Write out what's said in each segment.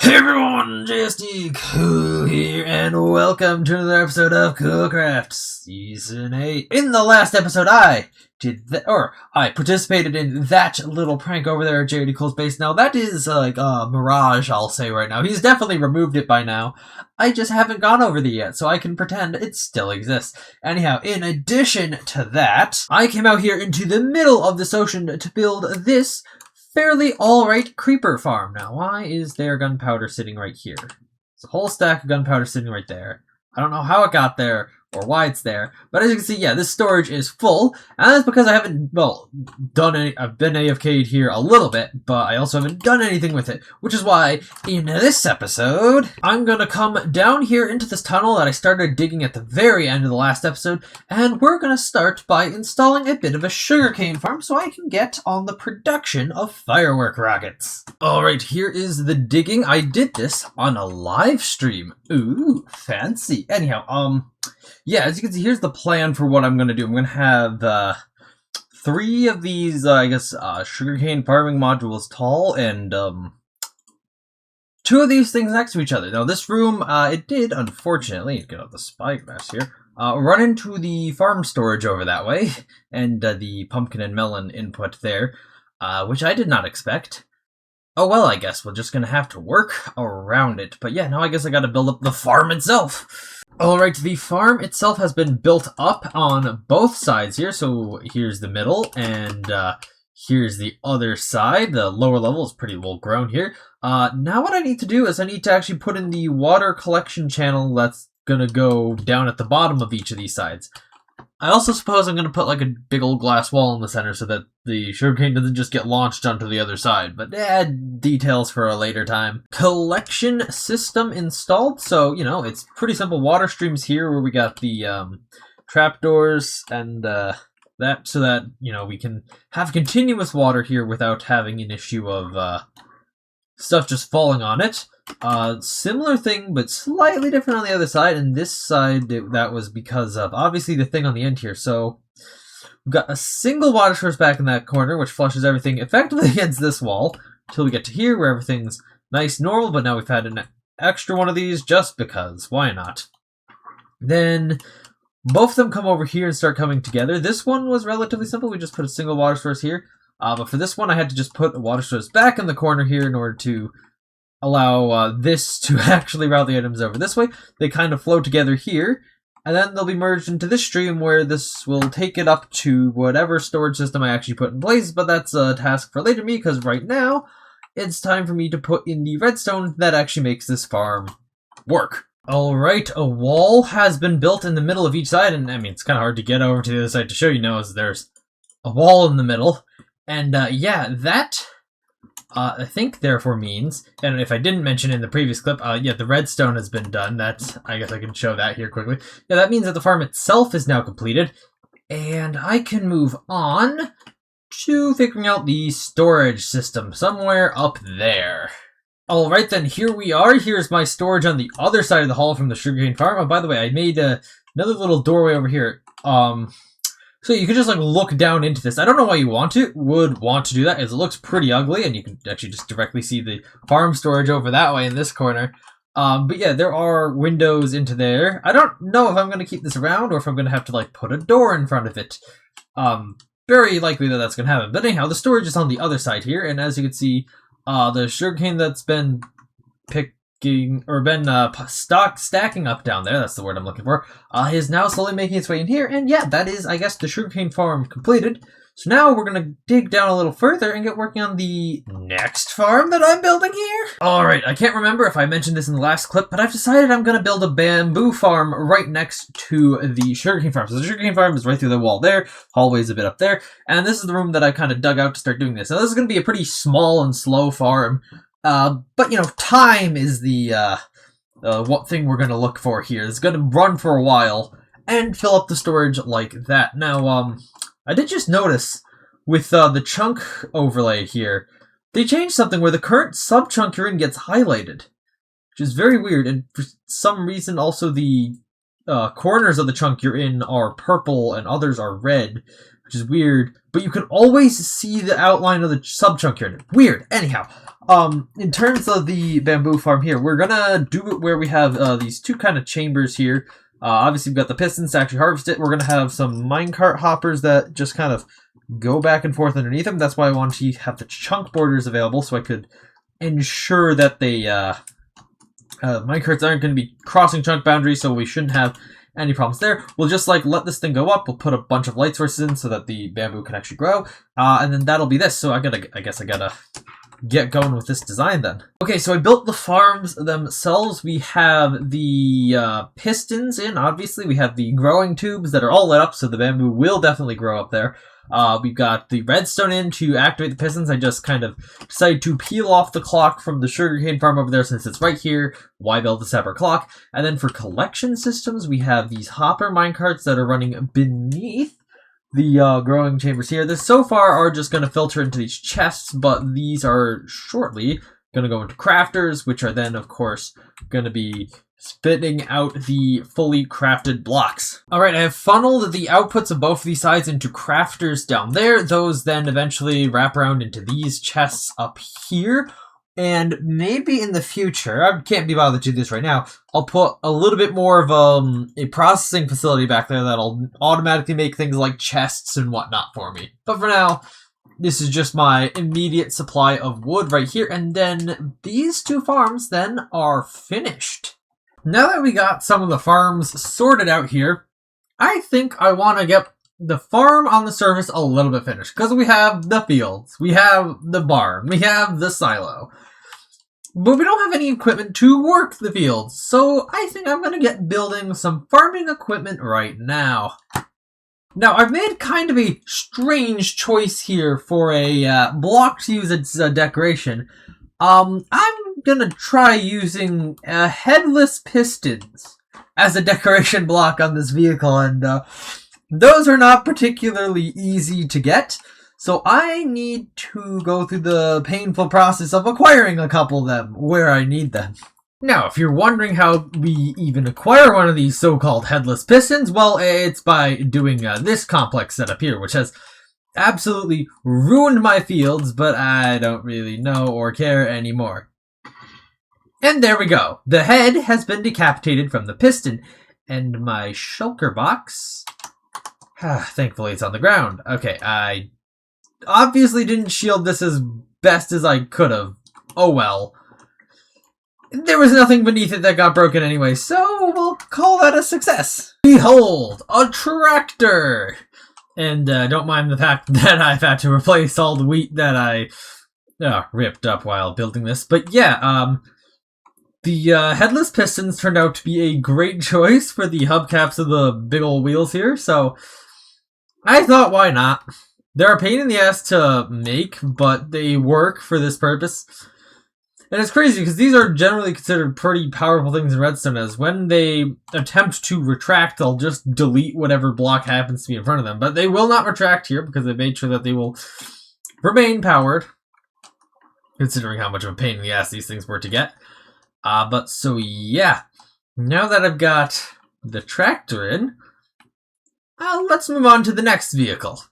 Hey everyone, JSD Cool here, and welcome to another episode of Coolcraft Season 8. In the last episode, I participated in that little prank over there at JD Cool's base. Now, that is like a mirage, I'll say right now. He's definitely removed it by now. I just haven't gone over there yet, so I can pretend it still exists. Anyhow, in addition to that, I came out here into the middle of this ocean to build this fairly alright creeper farm. Now, why is there gunpowder sitting right here? There's a whole stack of gunpowder sitting right there. I don't know how it got there or why it's there, but as you can see, yeah, this storage is full, and that's because I haven't, done any. I've been AFK'd here a little bit, but I also haven't done anything with it, which is why, in this episode, I'm gonna come down here into this tunnel that I started digging at the very end of the last episode, and we're gonna start by installing a bit of a sugarcane farm so I can get on the production of firework rockets. Alright, here is the digging. I did this on a live stream. Ooh, fancy. Anyhow, yeah, as you can see, here's the plan for what I'm going to do. I'm going to have 3 of these, sugarcane farming modules tall, and 2 of these things next to each other. Now, this room, it did, unfortunately, get out the spyglass here, run into the farm storage over that way, and the pumpkin and melon input there, which I did not expect. Oh well, I guess we're just going to have to work around it. But yeah, now I guess I got to build up the farm itself. Alright, the farm itself has been built up on both sides here. So here's the middle, and here's the other side. The lower level is pretty well grown here. Now what I need to do is I need to actually put in the water collection channel that's going to go down at the bottom of each of these sides. I also suppose I'm going to put like a big old glass wall in the center so that the sugarcane doesn't just get launched onto the other side, but details for a later time. Collection system installed, so, you know, it's pretty simple. Water streams here where we got the trapdoors and that, so that, you know, we can have continuous water here without having an issue of stuff just falling on it. Similar thing, but slightly different on the other side, and this side, that was because of, obviously, the thing on the end here. So, we've got a single water source back in that corner, which flushes everything effectively against this wall, until we get to here, where everything's nice, normal, but now we've had an extra one of these, just because. Why not? Then, both of them come over here and start coming together. This one was relatively simple. We just put a single water source here. But for this one, I had to just put a water source back in the corner here in order to allow this to actually route the items over this way. They kind of flow together here, and then they'll be merged into this stream where this will take it up to whatever storage system I actually put in place, but that's a task for later me, because right now, it's time for me to put in the redstone that actually makes this farm work. Alright, a wall has been built in the middle of each side, and I mean, it's kind of hard to get over to the other side to show you now, as there's a wall in the middle, and yeah, that I think therefore means, and if I didn't mention in the previous clip, yeah, the redstone has been done. That, I guess I can show that here quickly. Yeah, that means that the farm itself is now completed, and I can move on to figuring out the storage system somewhere up there. Alright then, here we are. Here's my storage on the other side of the hall from the sugarcane farm. Oh, by the way, I made another little doorway over here. So you could just like look down into this. I don't know why you would want to do that, as it looks pretty ugly, and you can actually just directly see the farm storage over that way in this corner. But yeah, there are windows into there. I don't know if I'm going to keep this around or if I'm going to have to like put a door in front of it. Very likely that that's going to happen. But anyhow, the storage is on the other side here, and as you can see, the sugarcane that's been stacking up down there, that's the word I'm looking for, is now slowly making its way in here, and yeah, that is, I guess, the sugarcane farm completed. So now we're gonna dig down a little further and get working on the next farm that I'm building here. Alright, I can't remember if I mentioned this in the last clip, but I've decided I'm gonna build a bamboo farm right next to the sugarcane farm. So the sugarcane farm is right through the wall there, hallway's a bit up there, and this is the room that I kind of dug out to start doing this. Now this is gonna be a pretty small and slow farm, but, you know, time is the, what thing we're gonna look for here. It's gonna run for a while and fill up the storage like that. Now, I did just notice with, the chunk overlay here, they changed something where the current sub-chunk you're in gets highlighted, which is very weird, and for some reason also the, corners of the chunk you're in are purple and others are red, which is weird, but you can always see the outline of the sub-chunk here. Weird. Anyhow, In terms of the bamboo farm here, we're gonna do it where we have these two kind of chambers here. Obviously, we've got the pistons to actually harvest it. We're gonna have some minecart hoppers that just kind of go back and forth underneath them. That's why I wanted to have the chunk borders available, so I could ensure that they minecarts aren't going to be crossing chunk boundaries, so we shouldn't have any problems there. We'll just like let this thing go up. We'll put a bunch of light sources in so that the bamboo can actually grow, and then that'll be this. So I guess I gotta get going with this design then. Okay, so I built the farms themselves. We have the pistons in, obviously. We have the growing tubes that are all lit up, so the bamboo will definitely grow up there. We've got the redstone in to activate the pistons. I just kind of decided to peel off the clock from the sugarcane farm over there since it's right here. Why build a separate clock? And then for collection systems, we have these hopper minecarts that are running beneath the growing chambers here. This so far are just going to filter into these chests, but these are shortly going to go into crafters, which are then, of course, going to be spitting out the fully crafted blocks. Alright, I have funneled the outputs of both of these sides into crafters down there. Those then eventually wrap around into these chests up here. And maybe in the future, I can't be bothered to do this right now, I'll put a little bit more of a processing facility back there that'll automatically make things like chests and whatnot for me. But for now, this is just my immediate supply of wood right here. And then these two farms then are finished. Now that we got some of the farms sorted out here, I think I want to get the farm on the surface a little bit finished. Because we have the fields, we have the barn, we have the silo. But we don't have any equipment to work the fields. So I think I'm going to get building some farming equipment right now. Now, I've made kind of a strange choice here for a block to use as a decoration. I'm gonna try using headless pistons as a decoration block on this vehicle, and those are not particularly easy to get, so I need to go through the painful process of acquiring a couple of them where I need them. Now, if you're wondering how we even acquire one of these so-called headless pistons, well, it's by doing this complex setup here, which has absolutely ruined my fields, but I don't really know or care anymore. And there we go. The head has been decapitated from the piston, and my shulker box, thankfully it's on the ground. Okay, I obviously didn't shield this as best as I could have. Oh well. There was nothing beneath it that got broken anyway, so we'll call that a success. Behold, a tractor! And don't mind the fact that I've had to replace all the wheat that I ripped up while building this. But yeah, the headless pistons turned out to be a great choice for the hubcaps of the big old wheels here. So I thought, why not? They're a pain in the ass to make, but they work for this purpose. And it's crazy because these are generally considered pretty powerful things in redstone, as when they attempt to retract, they'll just delete whatever block happens to be in front of them. But they will not retract here because they made sure that they will remain powered, considering how much of a pain in the ass these things were to get. But so yeah, now that I've got the tractor in, let's move on to the next vehicle.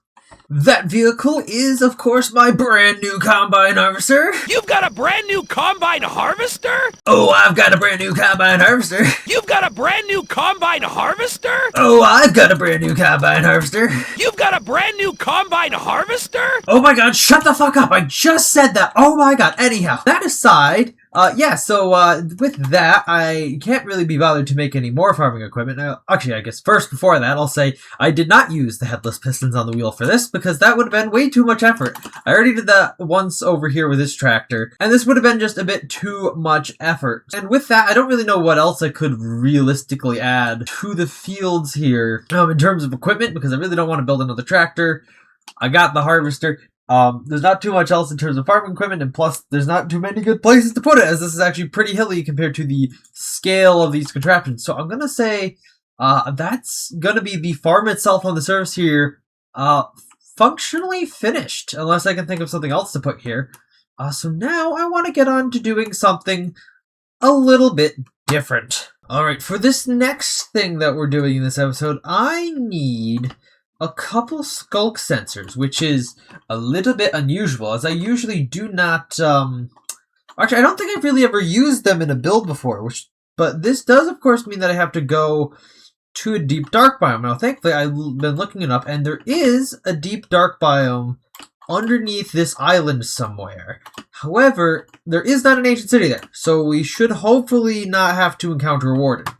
That vehicle is, of course, my brand new combine harvester. You've got a brand new combine harvester? Oh, I've got a brand new combine harvester. You've got a brand new combine harvester? Oh, I've got a brand new combine harvester. You've got a brand new combine harvester? Oh my god, shut the fuck up. I just said that. Oh my god. Anyhow, that aside, with that, I can't really be bothered to make any more farming equipment. Now, actually, I guess first, before that, I'll say I did not use the headless pistons on the wheel for this, because that would have been way too much effort. I already did that once over here with this tractor, and this would have been just a bit too much effort. And with that, I don't really know what else I could realistically add to the fields here, in terms of equipment, because I really don't want to build another tractor. I got the harvester. There's not too much else in terms of farming equipment, and plus, there's not too many good places to put it, as this is actually pretty hilly compared to the scale of these contraptions. So I'm gonna say, that's gonna be the farm itself on the surface here, functionally finished, unless I can think of something else to put here. So now I want to get on to doing something a little bit different. Alright, for this next thing that we're doing in this episode, I need a couple skulk sensors, which is a little bit unusual, as I usually do not Actually, I don't think I've really ever used them in a build before, but this does, of course, mean that I have to go to a deep dark biome. Now, thankfully, I've been looking it up, and there is a deep dark biome underneath this island somewhere. However, there is not an ancient city there, so we should hopefully not have to encounter a warden.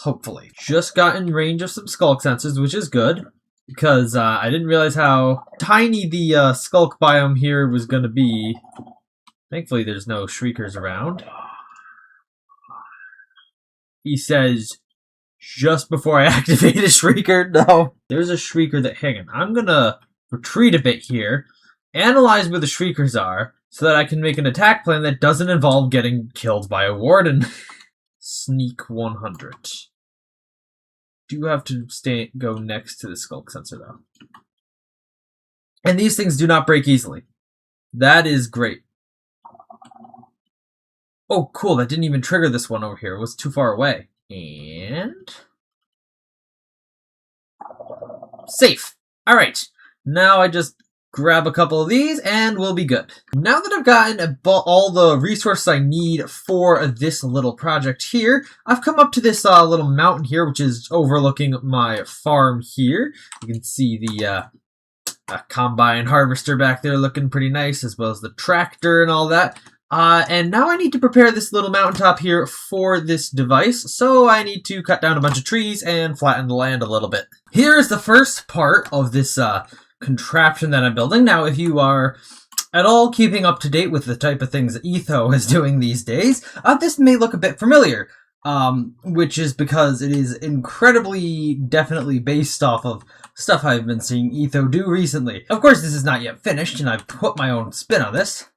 Hopefully. Just got in range of some skulk sensors, which is good, because I didn't realize how tiny the skulk biome here was going to be. Thankfully, there's no shriekers around. He says, just before I activate a shrieker, no. There's a shrieker that, hang on, I'm going to retreat a bit here, analyze where the shriekers are, so that I can make an attack plan that doesn't involve getting killed by a warden. Sneak 100. Do have to go next to the skulk sensor, though. And these things do not break easily. That is great. Oh, cool, that didn't even trigger this one over here. It was too far away. And... safe. Alright, now I just grab a couple of these and we'll be good. Now that I've gotten all the resources I need for this little project here, I've come up to this little mountain here, which is overlooking my farm here. You can see the combine harvester back there looking pretty nice, as well as the tractor and all that. And now I need to prepare this little mountaintop here for this device, so I need to cut down a bunch of trees and flatten the land a little bit. Here is the first part of this contraption that I'm building. Now, if you are at all keeping up to date with the type of things that e10 is doing these days, this may look a bit familiar, which is because it is incredibly definitely based off of stuff I've been seeing e10 do recently. Of course, this is not yet finished, and I've put my own spin on this.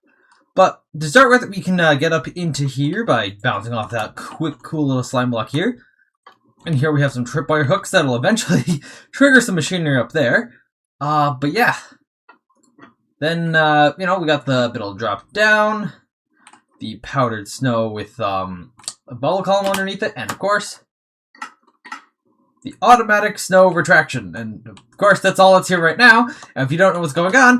But to start with, we can get up into here by bouncing off that quick, cool little slime block here. And here we have some tripwire hooks that'll eventually trigger some machinery up there. But yeah. Then, we got the bit will drop down, the powdered snow with a bubble column underneath it, and of course, the automatic snow retraction. And of course, that's all that's here right now. And if you don't know what's going on,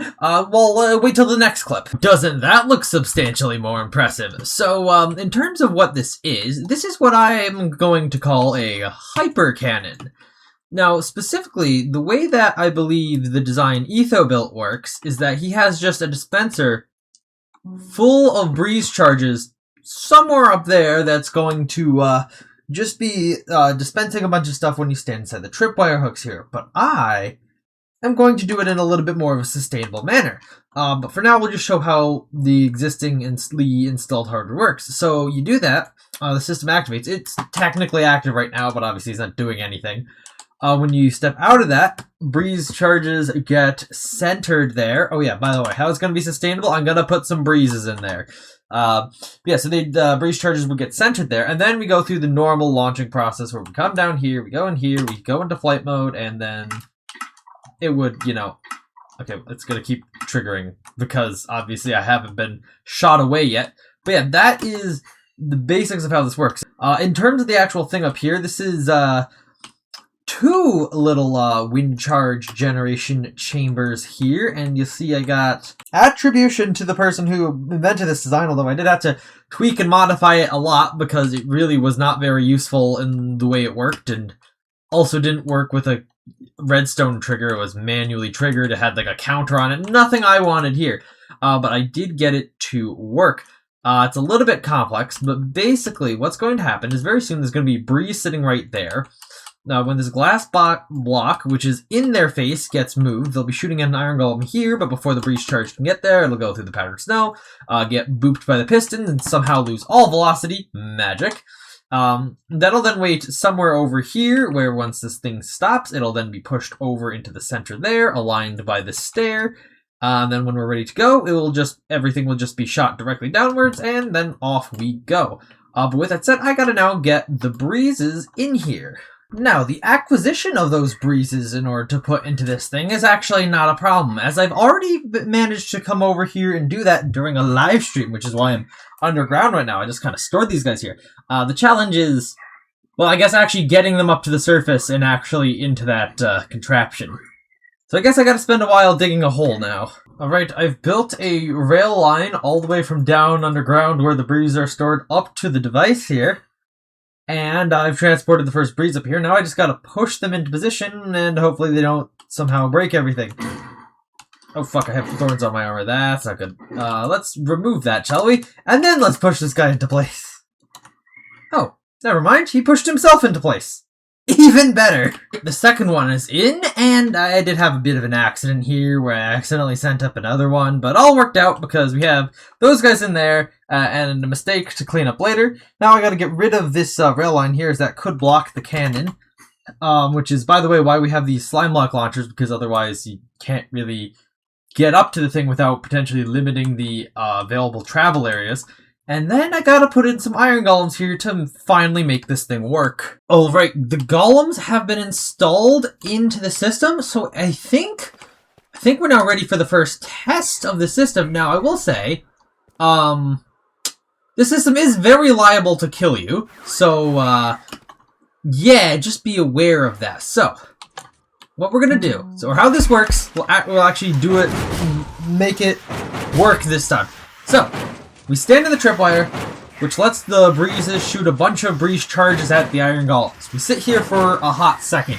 wait till the next clip. Doesn't that look substantially more impressive? So, in terms of what this is what I'm going to call a hyper cannon. Now, specifically, the way that I believe the design e10 built works is that he has just a dispenser full of breeze charges somewhere up there that's going to, just be dispensing a bunch of stuff when you stand inside the tripwire hooks here. But I am going to do it in a little bit more of a sustainable manner. But for now, we'll just show how the existing installed hardware works. So you do that, the system activates. It's technically active right now, but obviously it's not doing anything. When you step out of that, breeze charges get centered there. Oh yeah, by the way, how it's going to be sustainable, I'm going to put some breezes in there. Yeah, so the breeze charges would get centered there, and then we go through the normal launching process where we come down here, we go in here, we go into flight mode, and then it would, okay, it's going to keep triggering because obviously I haven't been shot away yet. But yeah, that is the basics of how this works. In terms of the actual thing up here, this is, two little wind charge generation chambers here, and you see I got attribution to the person who invented this design, although I did have to tweak and modify it a lot because it really was not very useful in the way it worked, and also didn't work with a redstone trigger. It was manually triggered, it had like a counter on it, nothing I wanted here, but I did get it to work. It's a little bit complex, but basically what's going to happen is very soon there's going to be breeze sitting right there. Now, when this glass block, which is in their face, gets moved, they'll be shooting at an iron golem here, but before the breeze charge can get there, it'll go through the powdered snow, get booped by the piston, and somehow lose all velocity. Magic. That'll then wait somewhere over here, where once this thing stops, it'll then be pushed over into the center there, aligned by the stair. Then when we're ready to go, everything will just be shot directly downwards, and then off we go. But with that said, I gotta now get the breezes in here. Now, the acquisition of those breezes in order to put into this thing is actually not a problem, as I've already managed to come over here and do that during a live stream, which is why I'm underground right now. I just kind of stored these guys here. The challenge is, well, I guess actually getting them up to the surface and actually into that contraption. So I guess I gotta spend a while digging a hole now. Alright, I've built a rail line all the way from down underground where the breezes are stored up to the device here. And I've transported the first breeze up here. Now I just gotta push them into position and hopefully they don't somehow break everything. Oh fuck, I have thorns on my armor. That's not good. Let's remove that, shall we? And then let's push this guy into place. Oh, never mind. He pushed himself into place. Even better. The second one is in, and I did have a bit of an accident here where I accidentally sent up another one, but all worked out because we have those guys in there and a mistake to clean up later. Now I gotta get rid of this rail line here as that could block the cannon, which is, by the way, why we have these slime block launchers, because otherwise you can't really get up to the thing without potentially limiting the available travel areas. And then I gotta put in some iron golems here to finally make this thing work. Alright, the golems have been installed into the system, so I think we're now ready for the first test of the system. Now, I will say, the system is very liable to kill you, so, yeah, just be aware of that. So, what we're gonna do, or how this works, we'll actually do it, make it work this time. So, we stand in the tripwire, which lets the breezes shoot a bunch of breeze charges at the iron golems. We sit here for a hot second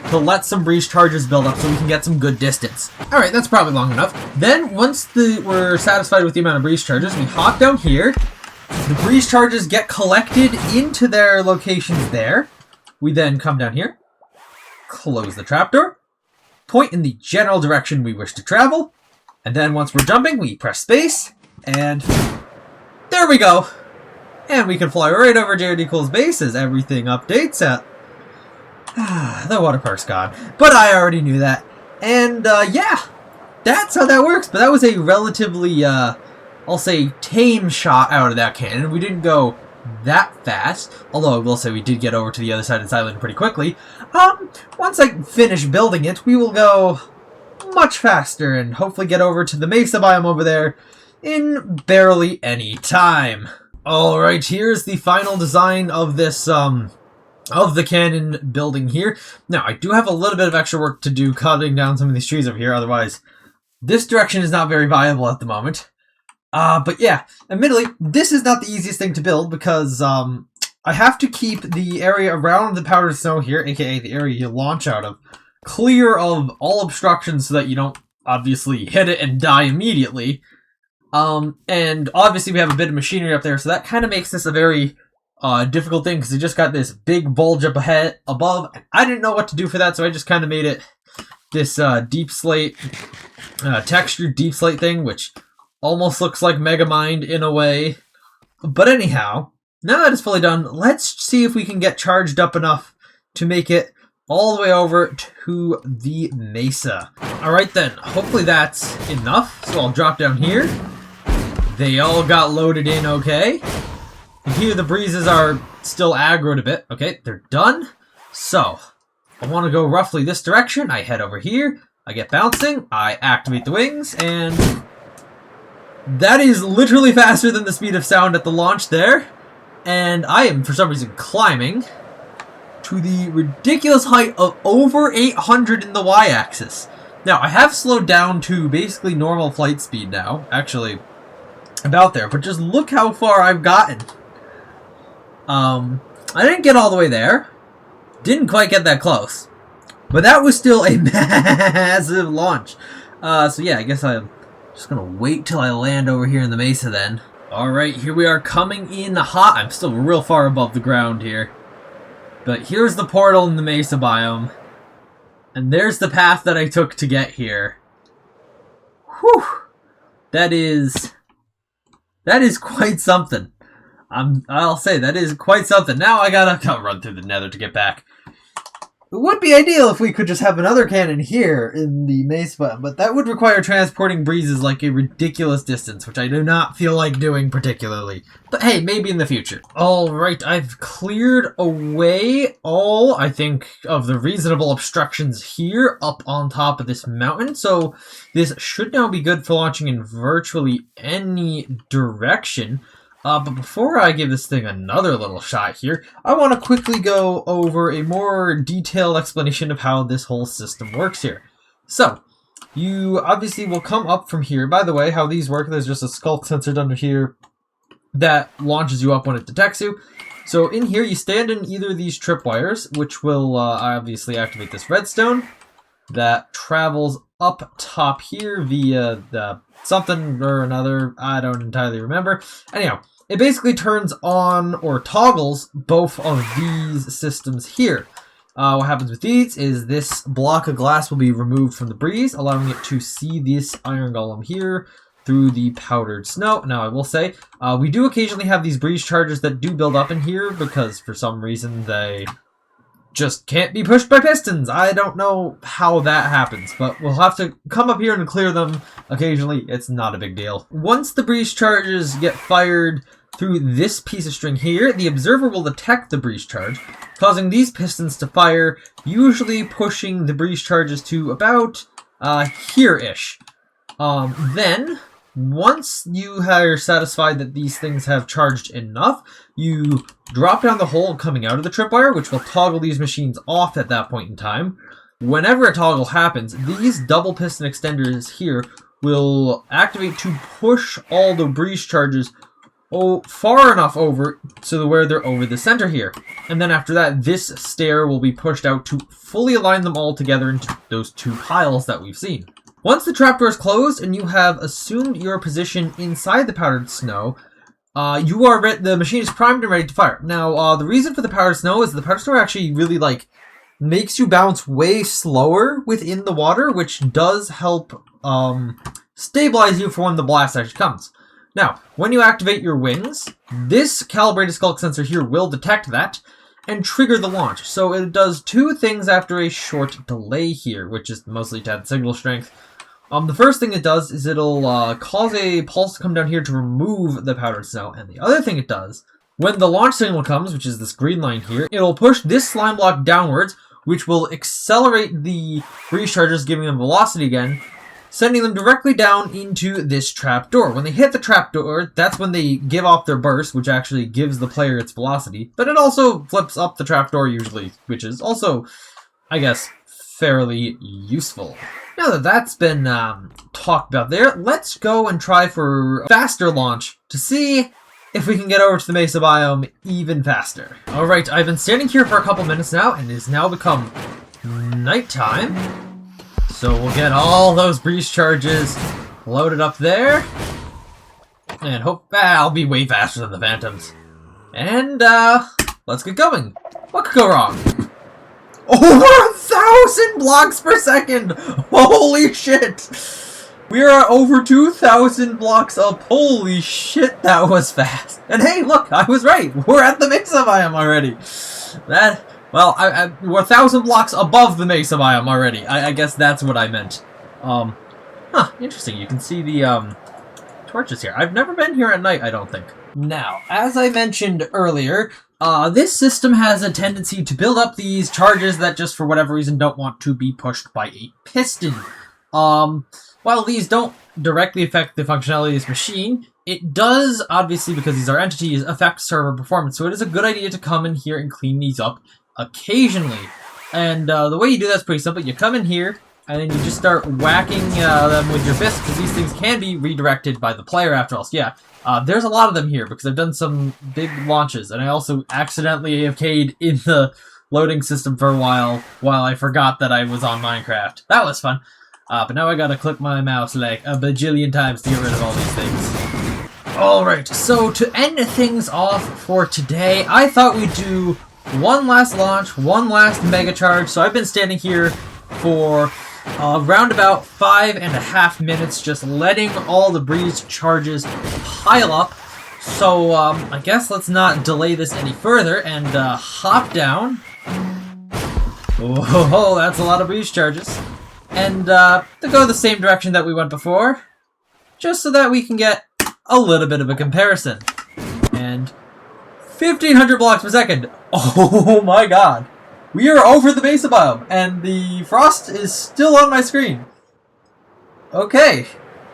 to let some breeze charges build up so we can get some good distance. Alright, that's probably long enough. Then, once we're satisfied with the amount of breeze charges, we hop down here. The breeze charges get collected into their locations there. We then come down here, close the trapdoor, point in the general direction we wish to travel, and then once we're jumping, we press space, and there we go. And we can fly right over Jared Equals base as everything updates at... the water park's gone. But I already knew that. And, yeah. That's how that works. But that was a relatively, I'll say, tame shot out of that cannon. We didn't go that fast. Although I will say we did get over to the other side of the island pretty quickly. Once I finish building it, we will go much faster and hopefully get over to the mesa biome over there in barely any time. Alright, here's the final design of this, of the cannon building here. Now, I do have a little bit of extra work to do cutting down some of these trees over here, otherwise this direction is not very viable at the moment. But yeah, admittedly, this is not the easiest thing to build because, I have to keep the area around the powdered snow here, aka the area you launch out of, clear of all obstructions so that you don't obviously hit it and die immediately. And obviously we have a bit of machinery up there, so that kind of makes this a very difficult thing, because it just got this big bulge up ahead, above. I didn't know what to do for that, so I just kind of made it this deep slate, textured deep slate thing, which almost looks like Megamind in a way. But anyhow, now that it's fully done, let's see if we can get charged up enough to make it all the way over to the mesa. Alright then, hopefully that's enough. So I'll drop down here. They all got loaded in okay. Here the breezes are still aggroed a bit. Okay, they're done. So, I want to go roughly this direction. I head over here. I get bouncing. I activate the wings. And that is literally faster than the speed of sound at the launch there. And I am, for some reason, climbing to the ridiculous height of over 800 in the y-axis. Now, I have slowed down to basically normal flight speed now. Actually, about there. But just look how far I've gotten. I didn't get all the way there. Didn't quite get that close. But that was still a massive launch. So yeah, I guess I'm just gonna wait till I land over here in the mesa then. Alright, here we are coming in hot. I'm still real far above the ground here. But here's the portal in the mesa biome. And there's the path that I took to get here. Whew! That is quite something. I'll say that is quite something. Now I gotta run through the nether to get back. It would be ideal if we could just have another cannon here in the mesa, but that would require transporting breezes like a ridiculous distance, which I do not feel like doing particularly. But hey, maybe in the future. Alright, I've cleared away all, I think, of the reasonable obstructions here up on top of this mountain, so this should now be good for launching in virtually any direction. But before I give this thing another little shot here, I want to quickly go over a more detailed explanation of how this whole system works here. So, you obviously will come up from here. By the way, how these work, there's just a sculk sensor under here that launches you up when it detects you. So in here, you stand in either of these tripwires, which will obviously activate this redstone that travels up top here via the something or another. I don't entirely remember. Anyhow, it basically turns on or toggles both of these systems here. What happens with these is this block of glass will be removed from the breeze, allowing it to see this iron golem here through the powdered snow. Now, I will say, we do occasionally have these breeze charges that do build up in here because for some reason they just can't be pushed by pistons. I don't know how that happens, but we'll have to come up here and clear them occasionally. It's not a big deal. Once the breeze charges get fired through this piece of string here, the observer will detect the breeze charge, causing these pistons to fire, usually pushing the breeze charges to about here-ish. Then, once you are satisfied that these things have charged enough, you drop down the hole coming out of the tripwire, which will toggle these machines off at that point in time. Whenever a toggle happens, these double piston extenders here will activate to push all the breeze charges far enough over so where they're over the center here. And then after that, this stair will be pushed out to fully align them all together into those two piles that we've seen. Once the trapdoor is closed and you have assumed your position inside the powdered snow, the machine is primed and ready to fire. Now, the reason for the powdered snow is the powdered snow actually really makes you bounce way slower within the water, which does help stabilize you for when the blast actually comes. Now, when you activate your wings, this calibrated sculk sensor here will detect that and trigger the launch. So it does two things after a short delay here, which is mostly to add signal strength. The first thing it does is it'll cause a pulse to come down here to remove the powdered snow. And the other thing it does, when the launch signal comes, which is this green line here, it'll push this slime block downwards, which will accelerate the breeze charges, giving them velocity again, sending them directly down into this trapdoor. When they hit the trapdoor, that's when they give off their burst, which actually gives the player its velocity. But it also flips up the trapdoor usually, which is also, I guess, fairly useful. Now that that's been talked about there, let's go and try for a faster launch to see if we can get over to the Mesa biome even faster. Alright, I've been standing here for a couple minutes now, and it has now become nighttime. So we'll get all those breeze charges loaded up there. And hope I'll be way faster than the Phantoms. And let's get going. What could go wrong? Over 1,000 blocks per second! Holy shit! We are at over 2,000 blocks up. Holy shit, that was fast. And hey, look, I was right. We're at the Mesa biome already. We're 1,000 blocks above the Mesa biome already. I guess that's what I meant. Interesting. You can see the torches here. I've never been here at night, I don't think. Now, as I mentioned earlier, this system has a tendency to build up these charges that just for whatever reason don't want to be pushed by a piston. While these don't directly affect the functionality of this machine, it does, obviously because these are entities, affect server performance. So it is a good idea to come in here and clean these up occasionally. And the way you do that's pretty simple. You come in here, and then you just start whacking them with your fists, because these things can be redirected by the player after all. So yeah, there's a lot of them here, because I've done some big launches, and I also accidentally AFK'd in the loading system for a while I forgot that I was on Minecraft. That was fun. But now I gotta click my mouse like a bajillion times to get rid of all these things. Alright, so to end things off for today, I thought we'd do one last launch, one last mega charge. So I've been standing here for around about 5.5 minutes, just letting all the breeze charges pile up. So I guess let's not delay this any further and hop down. Oh, that's a lot of breeze charges. And to go the same direction that we went before, just so that we can get a little bit of a comparison. And 1,500 blocks per second. Oh my god. We are over the Mesa biome, and the frost is still on my screen. Okay,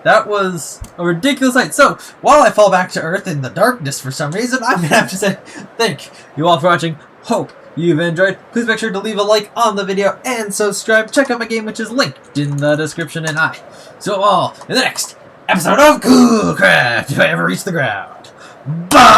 that was a ridiculous sight. So, while I fall back to Earth in the darkness for some reason, I'm going to have to say thank you all for watching. Hope you've enjoyed, please make sure to leave a like on the video and subscribe. Check out my game, which is linked in the description, and I see you all in the next episode of Cool Craft, if I ever reach the ground. Bye!